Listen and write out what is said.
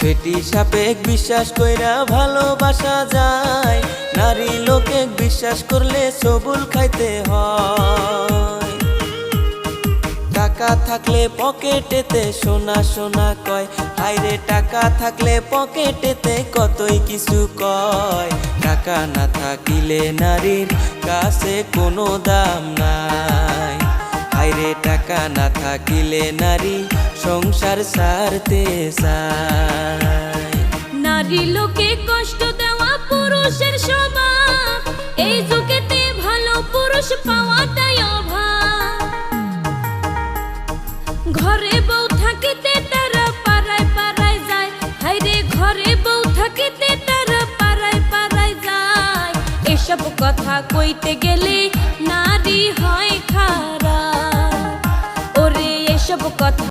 বেটি সাপেক বিশ্বাস কইরা ভালোবাসা যায়, নারী লোকে বিশ্বাস করলে সবুল খাইতে হয়। টাকা থাকলে পকেটেতে সোনা সোনা কয়, হায়রে টাকা থাকলে পকেটেতে কতই কিছু কয়। টাকা না থাকিলে নারীর কাছে কোনো দাম নাই, হায়রে টাকা না থাকিলে নারী সংসার ছাড়তে চায়। নারী লোকে কষ্ট দেওয়া পুরুষের স্বভাব, এই যুগেতে ভালো পুরুষ পাওয়াটাই অভাব। ঘরে বউ থাকিতে তারা পাড়ায় পাড়ায় যায়, হায়রে ঘরে বউ থাকিতে তারা পাড়ায় পাড়ায় যায়। এসব কথা কইতে গেলে নারী হয় খারাপ, ওরে এসব কথা